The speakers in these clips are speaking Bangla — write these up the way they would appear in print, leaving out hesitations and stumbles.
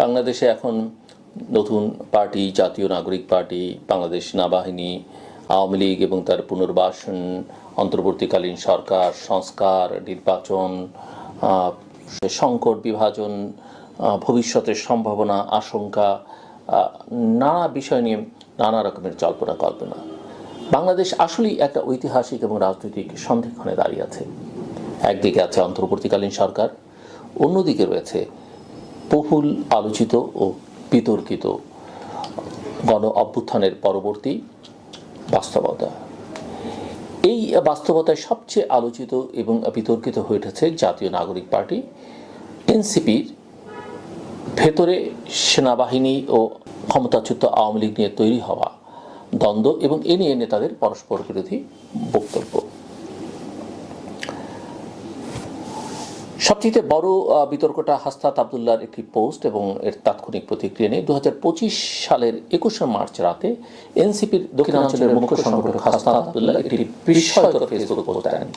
বাংলাদেশে এখন নতুন পার্টি জাতীয় নাগরিক পার্টি, বাংলাদেশ সেনাবাহিনী, আওয়ামী লীগ এবং তার পুনর্বাসন, অন্তর্বর্তীকালীন সরকার, সংস্কার, নির্বাচন, সংকট, বিভাজন, ভবিষ্যতের সম্ভাবনা, আশঙ্কা, নানা বিষয় নিয়ে নানা রকমের জল্পনা কল্পনা। বাংলাদেশ আসলেই একটা ঐতিহাসিক এবং রাজনৈতিক সন্ধিক্ষণে দাঁড়িয়ে আছে। একদিকে আছে অন্তর্বর্তীকালীন সরকার, অন্যদিকে রয়েছে বহুল আলোচিত ও বিতর্কিত গণ অভ্যুত্থানের পরবর্তী বাস্তবতা। এই বাস্তবতায় সবচেয়ে আলোচিত এবং বিতর্কিত হয়ে উঠেছে জাতীয় নাগরিক পার্টি এনসিপির ভেতরে সেনাবাহিনী ও ক্ষমতাচ্যুত আওয়ামী লীগ নিয়ে তৈরি হওয়া দ্বন্দ্ব এবং এ নিয়ে নেতাদের পরস্পর বিরোধী বক্তব্য। সবচেয়ে বড় বিতর্কটা হাসনাত আবদুল্লাহর একটি পোস্ট এবং এর তাৎক্ষণিক প্রতিক্রিয়া নিয়ে 2025 সালের 21শে মার্চ রাতে এনসিপির দক্ষিণাঞ্চলের মুখ্য সংগঠক হাসনাত আবদুল্লাহ একটি বিস্ময়কর ফেসবুক পোস্ট দেন।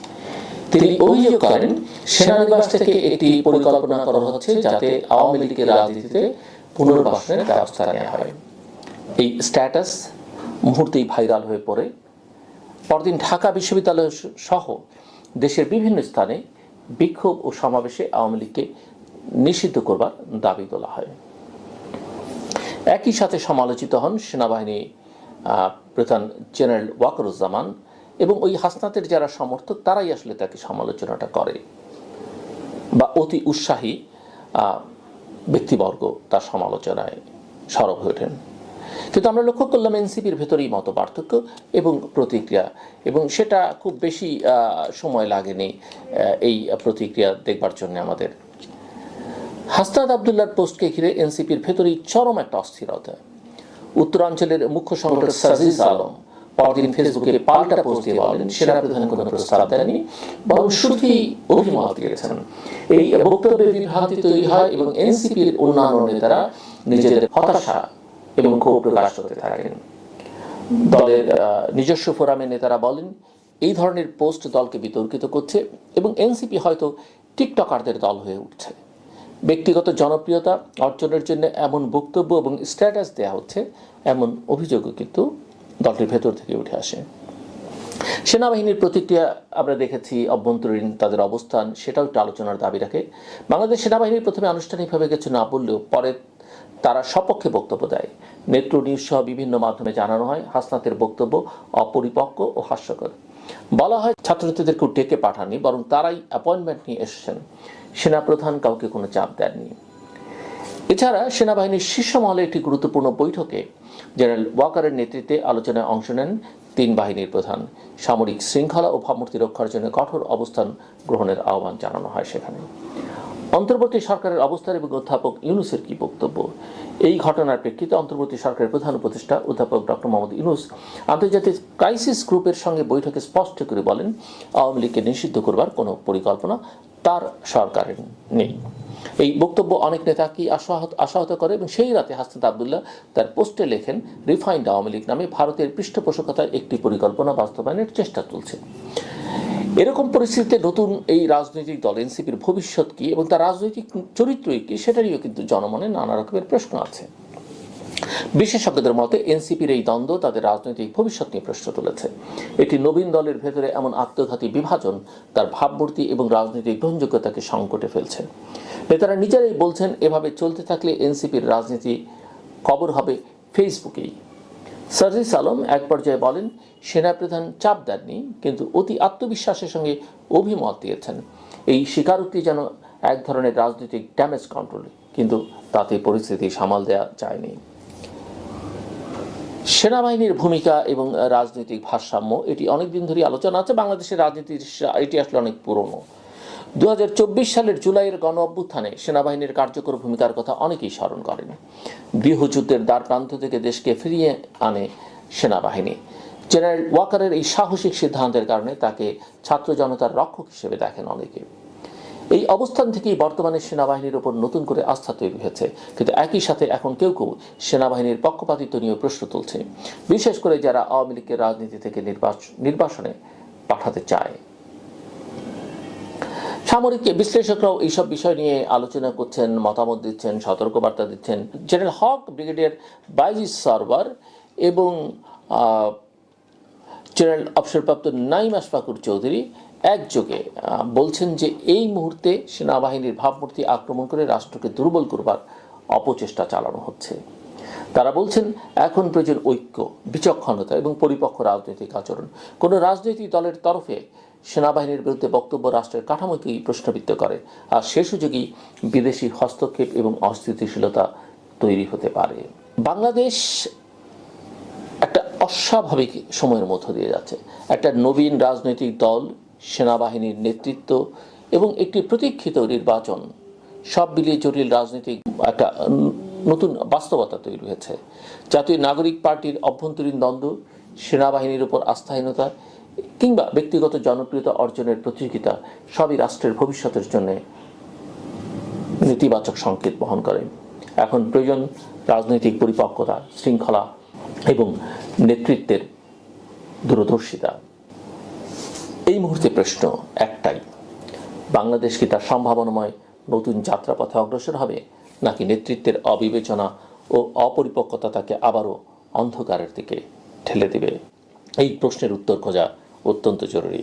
তিনি অভিযোগ করেন, সেনানিবাস থেকে একটি পরিকল্পনা করা হচ্ছে যাতে আওয়ামী লীগের রাজনীতিতে পুনর্বাসনের ব্যবস্থা নেওয়া হয়। এই স্ট্যাটাস মুহূর্তেই ভাইরাল হয়ে পড়ে। পরদিন ঢাকা বিশ্ববিদ্যালয় সহ দেশের বিভিন্ন স্থানে বিক্ষোভ ও সমাবেশে আওয়ামী লীগকে নিষিদ্ধ করবার দাবি তোলা হয়। একই সাথে সমালোচিত হন সেনাবাহিনী প্রধান জেনারেল ওয়াকারুজ্জামান এবং ওই হাসনাতের যারা সমর্থক তারাই আসলে তাকে সমালোচনাটা করে বা অতি উৎসাহী ব্যক্তিবর্গ তার সমালোচনায় সরব হয়ে ওঠেন। কিন্তু আমরা লক্ষ্য করলাম এনসিপির ভেতরেই মত পার্থক্য এবং প্রতিক্রিয়া, এবং সেটা খুব বেশি সময় লাগেনি এই প্রতিক্রিয়া দেখবার জন্য আমাদের। হাসনাত আবদুল্লাহর পোস্টকে ঘিরে এনসিপির ভেতরেই চরম একটা অস্থিরতা। উত্তরাঞ্চলের মুখ্য সংগঠক সাজিদ আলম পরদিন ফেসবুকে পাল্টা পোস্ট দিয়ে বলেন, সেনাপ্রধান কোনো প্রস্তাব দেননি, বরং শুধুই অভিমত দিয়েছেন। এই বক্তব্যে বিভ্রান্তি তৈরি হয় এবং এনসিপির অন্যান্য নেতারা নিজেদের হতাশা এবং ক্ষোভ প্রকাশ করতে থাকেন। দলের নিজস্ব ফোরামের নেতারা বলেন, এই ধরনের পোস্ট দলকে বিতর্কিত করছে এবং এনসিপি হয়তো টিকটকারদের দল হয়ে উঠছে। ব্যক্তিগত জনপ্রিয়তা অর্জনের জন্য এমন বক্তব্য এবং স্ট্যাটাস দেওয়া হচ্ছে, এমন অভিযোগও কিন্তু দলটির ভেতর থেকে উঠে আসে। সেনাবাহিনীর প্রতিক্রিয়া আমরা দেখেছি, অভ্যন্তরীণ তাদের অবস্থান সেটাও একটু আলোচনার দাবি রাখে। বাংলাদেশ সেনাবাহিনীর প্রথমে আনুষ্ঠানিকভাবে কিছু না বললেও পরে তারা সপক্ষে বক্তব্য দেয়। নেত্র নিউজ সহ বিভিন্ন মাধ্যমে জানানো হয়, হাসনাতের বক্তব্য অপরিপক্ক ও হাস্যকর। বলা হয়, ছাত্রছাত্রীদেরকেও ডেকে পাঠাননি, বরং তারাই অ্যাপয়েন্টমেন্ট নিয়ে এসেছেন। সেনাপ্রধান কাউকে কোনো চাপ দেননি। এছাড়া সেনাবাহিনীর শীর্ষ মহলে একটি গুরুত্বপূর্ণ বৈঠকে জেনারেল ওয়াকারের নেতৃত্বে আলোচনায় অংশ নেন 3 বাহিনীর প্রধান। সামরিক শৃঙ্খলা ও ভাবমূর্তি রক্ষার জন্য কঠোর অবস্থান গ্রহণের আহ্বান জানানো হয় সেখানে। অন্তর্বর্তী সরকারের অবস্থান এবং অধ্যাপক ইউনূসের কি বক্তব্য? এই ঘটনার প্রেক্ষিতে অন্তর্বর্তী সরকারের প্রধান উপদেষ্টা অধ্যাপক ডক্টর মোহাম্মদ ইউনূস আন্তর্জাতিক ক্রাইসিস গ্রুপের সঙ্গে বৈঠকে স্পষ্ট করে বলেন, আওয়ামী লীগকে নিষিদ্ধ করবার কোনো পরিকল্পনা তার সরকারের নেই। এই বক্তব্য অনেক নেতাকেই আশাহত করে এবং সেই রাতে হাসনাত আবদুল্লাহ তার পোস্টে লেখেন, রিফাইন্ড আওয়ামী লীগ নামে ভারতের পৃষ্ঠপোষকতায় একটি পরিকল্পনা বাস্তবায়নের চেষ্টা চলছে। এরকম পরিস্থিতিতে নতুন এই রাজনৈতিক দল এনসিপির ভবিষ্যৎ কি এবং তার রাজনৈতিক চরিত্রই কি, সেটারও কিন্তু জনমনে নানা রকমের প্রশ্ন আছে। বিশেষজ্ঞদের মতে এনসিপির এই দ্বন্দ্ব তাদের রাজনৈতিক ভবিষ্যৎ নিয়ে প্রশ্ন তুলেছে। একটি নবীন দলের ভেতরে এমন আত্মঘাতী বিভাজন তার ভাবমূর্তি এবং রাজনৈতিক গ্রহণযোগ্যতাকে সংকটে ফেলছে। নেতারা নিজেরাই বলছেন, এভাবে চলতে থাকলে এনসিপির রাজনীতি কবর হবে ফেসবুকেই। সাজিদ আলম এক পর্যায়ে বলেন, সেনাপ্রধান চাপ দেননি, কিন্তু অতি আত্মবিশ্বাসের সঙ্গে অভিমত দিয়েছেন। এই স্বীকারোক্তি যেন এক ধরনের রাজনৈতিক ড্যামেজ কন্ট্রোল, কিন্তু তাতে পরিস্থিতি সামাল দেওয়া যায়নি। সেনাবাহিনীর ভূমিকা এবং রাজনৈতিক ভারসাম্য এটি অনেকদিন ধরে আলোচনা আছে। বাংলাদেশের রাজনীতির এটি আসলে অনেক পুরনো। 2024 সালের জুলাইয়ের গণ অভ্যুত্থানে সেনাবাহিনীর কার্যকর ভূমিকার কথা অনেকেই স্মরণ করেন। গৃহযুদ্ধের দ্বার প্রান্ত থেকে দেশকে ফিরিয়ে আনে সেনাবাহিনী। জেনারেল ওয়াকারের এই সাহসিক সিদ্ধান্তের কারণে তাকে ছাত্র জনতার রক্ষক হিসেবে দেখেন অনেকে। এই অবস্থান থেকেই বর্তমানে সেনাবাহিনীর উপর নতুন করে আস্থা তৈরি হয়েছে। কিন্তু একই সাথে এখন কেউ কেউ সেনাবাহিনীর পক্ষপাতিত্ব নিয়ে প্রশ্ন তুলছে, বিশেষ করে যারা আওয়ামী লীগের রাজনীতি থেকে নির্বাসনে পাঠাতে চায়। সামরিক বিশ্লেষকরাও এইসব বিষয় নিয়ে আলোচনা করছেন, মতামত দিচ্ছেন, সতর্কবার্তা দিচ্ছেন। জেনারেল হক, ব্রিগেডিয়ার বাইজিস সরওয়ার এবং জেনারেল অবসরপ্রাপ্ত নাঈম আশফাকুর চৌধুরী একযোগে বলছেন যে এই মুহূর্তে সেনাবাহিনীর ভাবমূর্তি আক্রমণ করে রাষ্ট্রকে দুর্বল করবার অপচেষ্টা চালানো হচ্ছে। তারা বলছেন এখন প্রয়োজন ঐক্য, বিচক্ষণতা এবং পরিপক্ক রাজনৈতিক আচরণ। কোনো রাজনৈতিক দলের তরফে সেনাবাহিনীর বিরুদ্ধে বক্তব্য রাষ্ট্রের কাঠামোকেই প্রশ্নবিদ্ধ করে, আর সে সুযোগই বিদেশি হস্তক্ষেপ এবং অস্থিতিশীলতা তৈরি হতে পারে। বাংলাদেশ একটা অস্বাভাবিক সময়ের মধ্য দিয়ে যাচ্ছে। একটা নবীন রাজনৈতিক দল, সেনাবাহিনীর নেতৃত্ব এবং একটি প্রতীক্ষিত নির্বাচন সব মিলিয়ে জটিল রাজনৈতিক একটা নতুন বাস্তবতা তৈরি হয়েছে। জাতীয় নাগরিক পার্টির অভ্যন্তরীণ দ্বন্দ্ব, সেনাবাহিনীর উপর আস্থাহীনতা কিংবা ব্যক্তিগত জনপ্রিয়তা অর্জনের প্রতিযোগিতা সবই রাষ্ট্রের ভবিষ্যতের জন্য নেতিবাচক সংকেত বহন করে। এখন প্রয়োজন রাজনৈতিক পরিপক্কতা, শৃঙ্খলা এবং নেতৃত্বের দূরদর্শিতা। এই মুহূর্তে প্রশ্ন একটাই, বাংলাদেশ কি তার সম্ভাবনাময় নতুন যাত্রাপথে অগ্রসর হবে, নাকি নেতৃত্বের অবিবেচনা ও অপরিপক্কতা তাকে আবারও অন্ধকারের দিকে ঠেলে দেবে? এই প্রশ্নের উত্তর খোঁজা অত্যন্ত জরুরি।